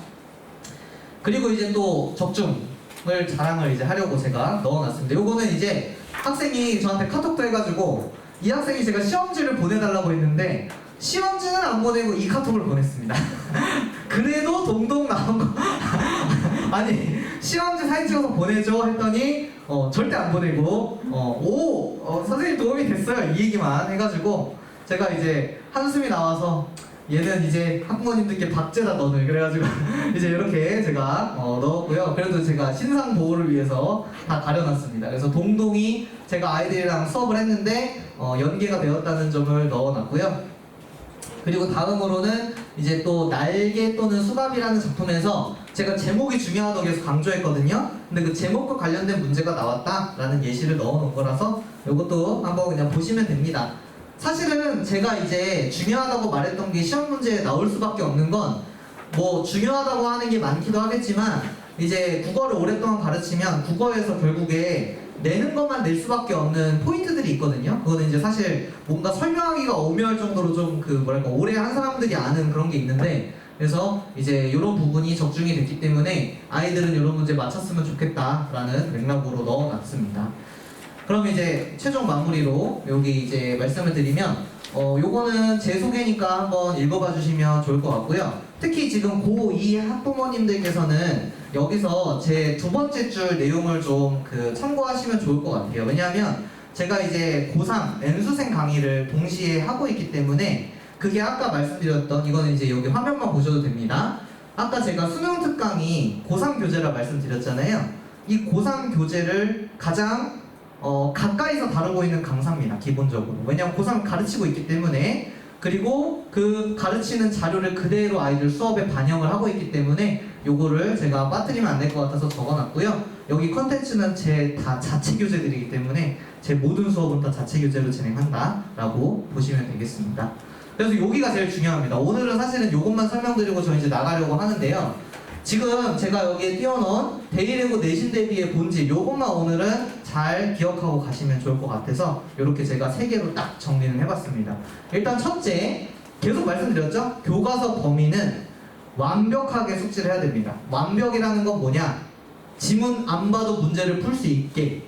그리고 이제 또 적중을 자랑을 이제 하려고 제가 넣어놨습니다. 요거는 이제 학생이 저한테 카톡도 해가지고 이 학생이 제가 시험지를 보내달라고 했는데 시험지는 안 보내고 이 카톡을 보냈습니다. 그래도 동동 나온 거 아니 시험지 사진 찍어서 보내줘 했더니 절대 안 보내고 선생님 도움이 됐어요 이 얘기만 해가지고 제가 이제 한숨이 나와서 얘는 이제 학부모님들께 박제다 너는 그래가지고 이제 이렇게 제가 넣었고요. 그래도 제가 신상 보호를 위해서 다 가려놨습니다. 그래서 동동이 제가 아이들이랑 수업을 했는데 연계가 되었다는 점을 넣어놨고요. 그리고 다음으로는 이제 또 날개 또는 수갑이라는 작품에서 제가 제목이 중요하다고 계속 강조했거든요. 근데 그 제목과 관련된 문제가 나왔다라는 예시를 넣어놓은 거라서 이것도 한번 그냥 보시면 됩니다. 사실은 제가 이제 중요하다고 말했던 게 시험 문제에 나올 수밖에 없는 건 뭐 중요하다고 하는 게 많기도 하겠지만 이제 국어를 오랫동안 가르치면 국어에서 결국에 내는 것만 낼 수밖에 없는 포인트들이 있거든요. 그거는 이제 사실 뭔가 설명하기가 어려울 정도로 좀 그 뭐랄까 오래 한 사람들이 아는 그런 게 있는데 그래서 이제 이런 부분이 적중이 됐기 때문에 아이들은 이런 문제 맞췄으면 좋겠다라는 맥락으로 넣어놨습니다. 그럼 이제 최종 마무리로 여기 이제 말씀을 드리면 요거는 제 소개니까 한번 읽어봐 주시면 좋을 것 같고요. 특히 지금 고2 학부모님들께서는 여기서 제 2번째 줄 내용을 좀 참고하시면 좋을 것 같아요. 왜냐하면 제가 이제 고3 N수생 강의를 동시에 하고 있기 때문에 그게 아까 말씀드렸던 이거는 이제 여기 화면만 보셔도 됩니다. 아까 제가 수능 특강이 고3 교재라 말씀드렸잖아요. 이 고3 교재를 가장 가까이서 다루고 있는 강사입니다. 기본적으로. 왜냐하면 고3 가르치고 있기 때문에 그리고 그 가르치는 자료를 그대로 아이들 수업에 반영을 하고 있기 때문에 요거를 제가 빠뜨리면 안 될 것 같아서 적어놨고요. 여기 컨텐츠는 제 다 자체 교재들이기 때문에 제 모든 수업은 다 자체 교재로 진행한다 라고 보시면 되겠습니다. 그래서 여기가 제일 중요합니다. 오늘은 사실은 요것만 설명드리고 저 이제 나가려고 하는데요. 지금 제가 여기에 띄워놓은 데이레고 내신 대비의 본질 요것만 오늘은 잘 기억하고 가시면 좋을 것 같아서 이렇게 제가 3개로 딱 정리를 해봤습니다. 일단 첫째, 계속 말씀드렸죠? 교과서 범위는 완벽하게 숙지를 해야 됩니다. 완벽이라는 건 뭐냐? 지문 안 봐도 문제를 풀 수 있게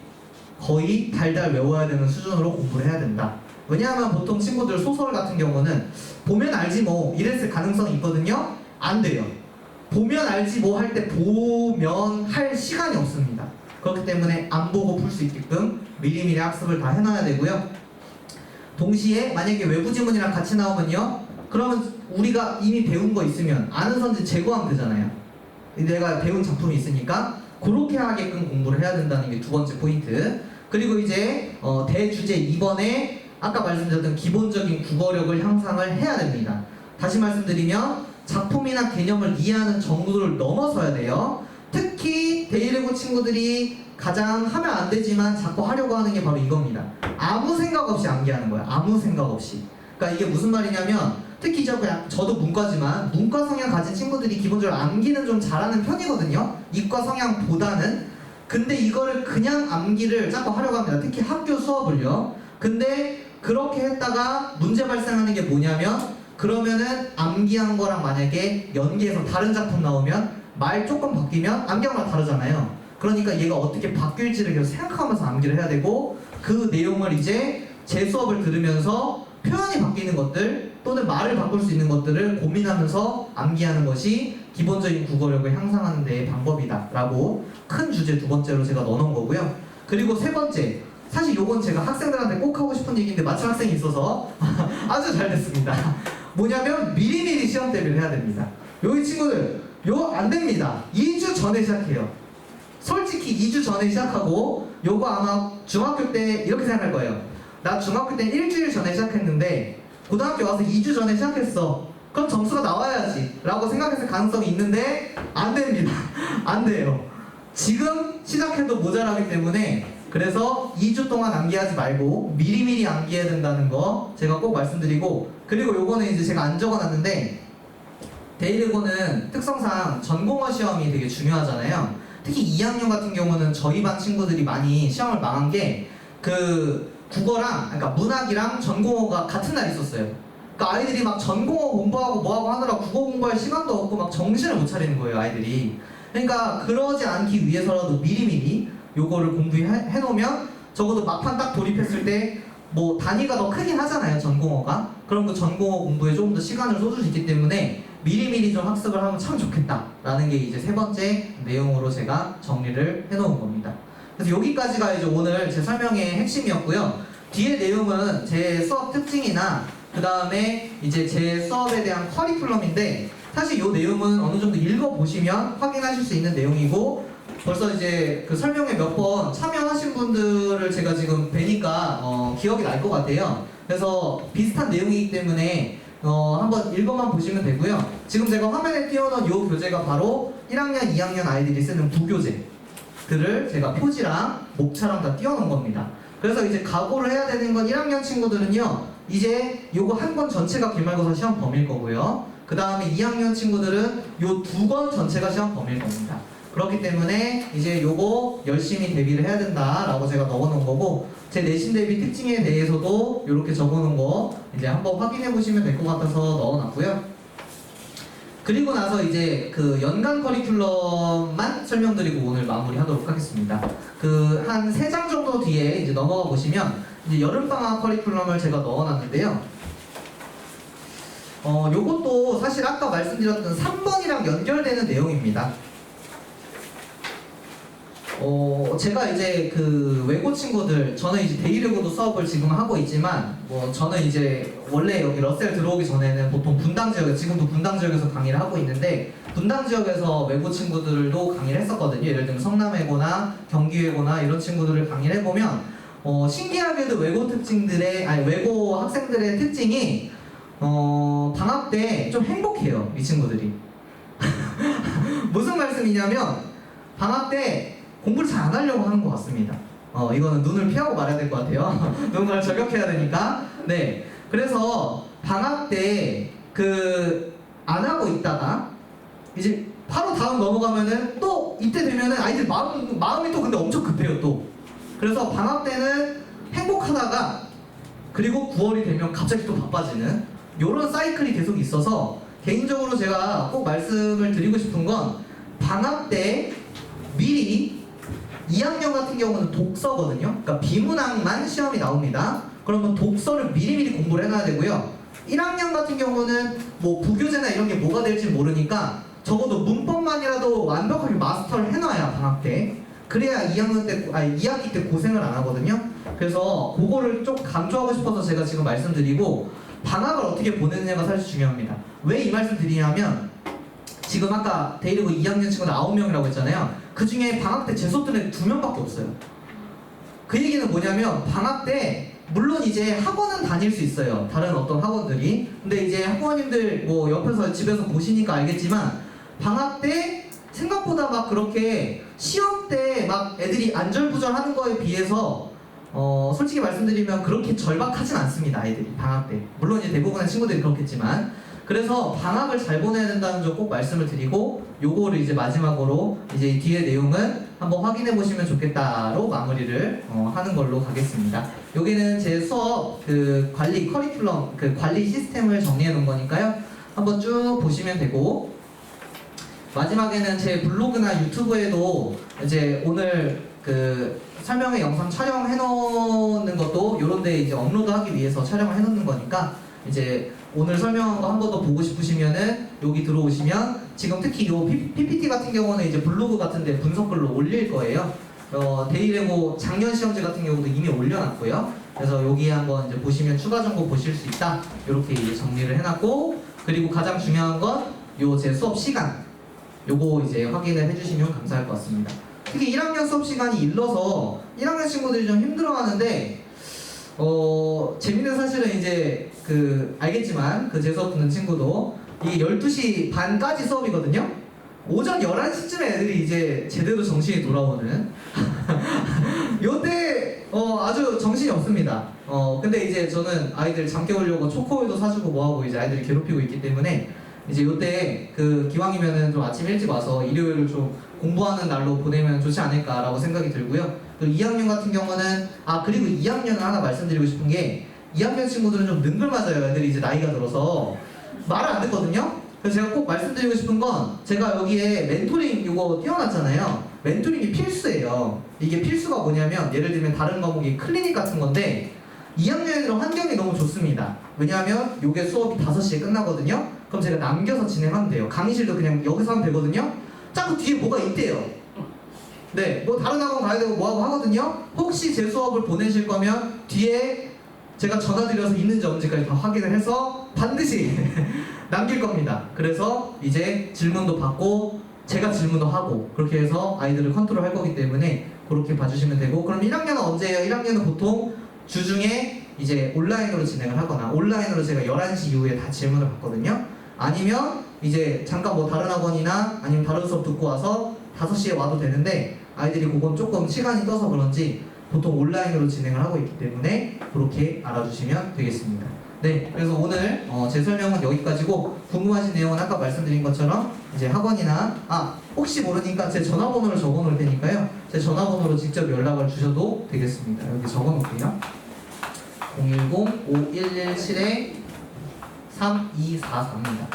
거의 달달 외워야 되는 수준으로 공부를 해야 된다. 왜냐하면 보통 친구들 소설 같은 경우는 보면 알지 뭐 이랬을 가능성이 있거든요. 안 돼요. 보면 알지 뭐 할 때 보면 할 시간이 없습니다. 그렇기 때문에 안 보고 풀 수 있게끔 미리미리 학습을 다 해놔야 되고요. 동시에 만약에 외부 지문이랑 같이 나오면요. 그러면 우리가 이미 배운 거 있으면 아는 선지 제거하면 되잖아요. 내가 배운 작품이 있으니까 그렇게 하게끔 공부를 해야 된다는 게 2번째 포인트. 그리고 이제 대주제 2번에 아까 말씀드렸던 기본적인 국어력을 향상을 해야 됩니다. 다시 말씀드리면 작품이나 개념을 이해하는 정도를 넘어서야 돼요. 특히 데이레고 친구들이 가장 하면 안 되지만 자꾸 하려고 하는 게 바로 이겁니다. 아무 생각 없이 암기하는 거예요. 아무 생각 없이. 그러니까 이게 무슨 말이냐면 특히 저도 문과지만 문과 성향 가진 친구들이 기본적으로 암기는 좀 잘하는 편이거든요. 이과 성향보다는. 근데 이거를 그냥 암기를 자꾸 하려고 합니다. 특히 학교 수업을요. 근데 그렇게 했다가 문제 발생하는 게 뭐냐면 그러면은 암기한 거랑 만약에 연계해서 다른 작품 나오면 말 조금 바뀌면 암기한 거랑 다르잖아요. 그러니까 얘가 어떻게 바뀔지를 계속 생각하면서 암기를 해야 되고 그 내용을 이제 제 수업을 들으면서 표현이 바뀌는 것들 또는 말을 바꿀 수 있는 것들을 고민하면서 암기하는 것이 기본적인 국어력을 향상하는 데의 방법이다 라고 큰 주제 두 번째로 제가 넣어놓은 거고요. 그리고 세 번째, 사실 요건 제가 학생들한테 꼭 하고 싶은 얘기인데 마침 학생이 있어서 아주 잘 됐습니다. 뭐냐면 미리미리 시험 대비를 해야 됩니다. 여기 친구들 요 안 됩니다. 2주 전에 시작해요. 솔직히 2주 전에 시작하고 요거 아마 중학교 때 이렇게 생각할 거예요. 나 중학교 때 일주일 전에 시작했는데 고등학교 와서 2주 전에 시작했어. 그럼 점수가 나와야지 라고 생각했을 가능성이 있는데 안 됩니다. 안 돼요. 지금 시작해도 모자라기 때문에 그래서 2주 동안 암기하지 말고 미리미리 암기해야 된다는 거 제가 꼭 말씀드리고, 그리고 요거는 이제 제가 안 적어놨는데 데이레고는 특성상 전공어 시험이 되게 중요하잖아요. 특히 2학년 같은 경우는 저희 반 친구들이 많이 시험을 망한 게 그 국어랑 그러니까 문학이랑 전공어가 같은 날 있었어요. 그러니까 아이들이 막 전공어 공부하고 뭐하고 하느라 국어 공부할 시간도 없고 막 정신을 못 차리는 거예요, 아이들이. 그러니까 그러지 않기 위해서라도 미리미리 요거를 공부해 놓으면 적어도 막판 딱 돌입했을 때 뭐 단위가 더 크긴 하잖아요, 전공어가. 그럼 그 전공어 공부에 조금 더 시간을 쏟을 수 있기 때문에 미리미리 좀 학습을 하면 참 좋겠다라는 게 이제 세 번째 내용으로 제가 정리를 해놓은 겁니다. 그래서 여기까지가 이제 오늘 제 설명의 핵심이었고요. 뒤에 내용은 제 수업 특징이나 그 다음에 이제 제 수업에 대한 커리큘럼인데 사실 이 내용은 어느 정도 읽어보시면 확인하실 수 있는 내용이고 벌써 이제 그 설명회 몇 번 참여하신 분들을 제가 지금 뵈니까 기억이 날 것 같아요. 그래서 비슷한 내용이기 때문에 한번 읽어만 보시면 되고요. 지금 제가 화면에 띄워놓은 이 교재가 바로 1학년, 2학년 아이들이 쓰는 부교재들을 제가 표지랑 목차랑 다 띄워놓은 겁니다. 그래서 이제 각오를 해야 되는 건 1학년 친구들은요, 이제 요거 한 권 전체가 기말고사 시험 범위일 거고요. 그 다음에 2학년 친구들은 요 두 권 전체가 시험 범위일 겁니다. 그렇기 때문에 이제 요거 열심히 대비를 해야 된다라고 제가 넣어놓은 거고, 제 내신 대비 특징에 대해서도 이렇게 적어놓은 거 이제 한번 확인해 보시면 될 것 같아서 넣어놨고요. 그리고 나서 이제 그 연간 커리큘럼만 설명드리고 오늘 마무리하도록 하겠습니다. 그 한 3장 정도 뒤에 이제 넘어가 보시면 이제 여름방학 커리큘럼을 제가 넣어놨는데요. 요것도 사실 아까 말씀드렸던 3번이랑 연결되는 내용입니다. 제가 이제 그 외고 친구들, 저는 이제 데이레고도 수업을 지금 하고 있지만, 저는 이제 원래 여기 러셀 들어오기 전에는 보통 분당 지역에, 지금도 분당 지역에서 강의를 하고 있는데, 분당 지역에서 외고 친구들도 강의를 했었거든요. 예를 들면 성남외고나 경기외고나 이런 친구들을 강의를 해보면, 신기하게도 외고 학생들의 특징이, 방학 때 좀 행복해요, 이 친구들이. 무슨 말씀이냐면, 방학 때 공부를 잘 안 하려고 하는 것 같습니다. 이거는 눈을 피하고 말해야 될 것 같아요. 누군가를 저격해야 되니까. 네. 그래서 방학 때 안 하고 있다가 이제 바로 다음 넘어가면은 또 이때 되면은 아이들 마음이 또 근데 엄청 급해요, 또. 그래서 방학 때는 행복하다가 그리고 9월이 되면 갑자기 또 바빠지는 요런 사이클이 계속 있어서 개인적으로 제가 꼭 말씀을 드리고 싶은 건 방학 때 미리 2학년 같은 경우는 독서거든요. 그러니까 비문학만 시험이 나옵니다. 그러면 독서를 미리미리 공부를 해놔야 되고요. 1학년 같은 경우는 뭐 부교재나 이런 게 뭐가 될지 모르니까 적어도 문법만이라도 완벽하게 마스터를 해놔야 방학 때. 그래야 2학기 때 고생을 안 하거든요. 그래서 그거를 좀 강조하고 싶어서 제가 지금 말씀드리고, 방학을 어떻게 보내느냐가 사실 중요합니다. 왜 이 말씀 드리냐면 지금 아까 데이레고 2학년 친구들 9명이라고 했잖아요. 그 중에 방학 때 재수없던 2명밖에 없어요. 그 얘기는 뭐냐면 방학 때 물론 이제 학원은 다닐 수 있어요, 다른 어떤 학원들이. 근데 이제 학부모님들 뭐 옆에서 집에서 보시니까 알겠지만 방학 때 생각보다 생각보다 막 그렇게 시험 때 막 애들이 안절부절하는 거에 비해서 솔직히 말씀드리면 그렇게 절박하진 않습니다. 아이들이 방학 때. 물론 이제 대부분의 친구들이 그렇겠지만, 그래서 방학을 잘 보내야 된다는 점 꼭 말씀을 드리고, 요거를 이제 마지막으로 이제 뒤에 내용은 한번 확인해 보시면 좋겠다로 마무리를 하는 걸로 가겠습니다. 여기는 제 수업 그 관리 커리큘럼, 그 관리 시스템을 정리해 놓은 거니까요. 한번 쭉 보시면 되고, 마지막에는 제 블로그나 유튜브에도 이제 오늘 그 설명회 영상 촬영해 놓는 것도 요런 데 이제 업로드하기 위해서 촬영을 해 놓는 거니까, 이제 오늘 설명한 거 한 번 더 보고 싶으시면은 여기 들어오시면, 지금 특히 요 PPT 같은 경우는 이제 블로그 같은 데 분석글로 올릴 거예요. 데이레고 작년 시험지 같은 경우도 이미 올려놨고요. 그래서 여기에 한번 이제 보시면 추가 정보 보실 수 있다. 이렇게 이제 정리를 해놨고, 그리고 가장 중요한 건 요 제 수업 시간, 요거 이제 확인을 해주시면 감사할 것 같습니다. 특히 1학년 수업 시간이 일러서 1학년 친구들이 좀 힘들어하는데, 재밌는 사실은 이제 그 알겠지만 그 제 수업 듣는 친구도 이게 12시 반까지 수업이거든요. 오전 11시쯤에 애들이 이제 제대로 정신이 돌아오는 요때 아주 정신이 없습니다. 근데 이제 저는 아이들 잠 깨우려고 초코우유도 사주고 뭐하고 이제 아이들이 괴롭히고 있기 때문에, 이제 요때 그 기왕이면은 좀 아침 일찍 와서 일요일을 좀 공부하는 날로 보내면 좋지 않을까라고 생각이 들고요. 그리고 2학년 같은 경우는, 그리고 2학년은 하나 말씀드리고 싶은 게, 2학년 친구들은 좀 능글맞아요. 애들이 이제 나이가 들어서 말을 안 듣거든요. 그래서 제가 꼭 말씀드리고 싶은 건, 제가 여기에 멘토링 이거 띄워놨잖아요. 멘토링이 필수예요. 이게 필수가 뭐냐면, 예를 들면 다른 과목이 클리닉 같은 건데 2학년 애들은 환경이 너무 좋습니다. 왜냐하면 이게 수업이 5시에 끝나거든요. 그럼 제가 남겨서 진행하면 돼요. 강의실도 그냥 여기서 하면 되거든요. 자꾸 뒤에 뭐가 있대요. 네, 뭐 다른 학원 가야 되고 뭐하고 하거든요. 혹시 제 수업을 보내실 거면 뒤에 제가 전화드려서 있는지 없는지까지 다 확인을 해서 반드시 남길 겁니다. 그래서 이제 질문도 받고 제가 질문도 하고 그렇게 해서 아이들을 컨트롤 할 거기 때문에 그렇게 봐주시면 되고, 그럼 1학년은 언제예요? 1학년은 보통 주중에 이제 온라인으로 진행을 하거나, 온라인으로 제가 11시 이후에 다 질문을 받거든요. 아니면 이제 잠깐 뭐 다른 학원이나 아니면 다른 수업 듣고 와서 5시에 와도 되는데, 아이들이 그건 조금 시간이 떠서 그런지 보통 온라인으로 진행을 하고 있기 때문에 그렇게 알아주시면 되겠습니다. 네, 그래서 오늘 제 설명은 여기까지고, 궁금하신 내용은 아까 말씀드린 것처럼 이제 학원이나 혹시 모르니까 제 전화번호를 적어 놓을 테니까요. 제 전화번호로 직접 연락을 주셔도 되겠습니다. 여기 적어 놓을게요. 010-5117-3244입니다.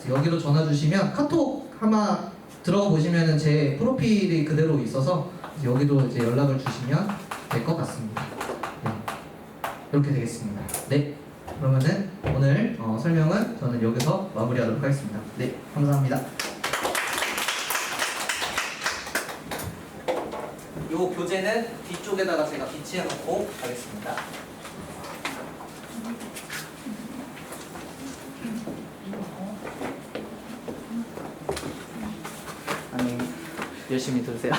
여기로 전화 주시면, 카톡 아마 들어가 보시면은 제 프로필이 그대로 있어서 여기도 이제 연락을 주시면 될 것 같습니다. 네, 이렇게 되겠습니다. 네, 그러면은 오늘 설명은 저는 여기서 마무리하도록 하겠습니다. 네, 감사합니다. 요 교재는 뒤쪽에다가 제가 비치해 놓고 가겠습니다. 아니, 열심히 들으세요.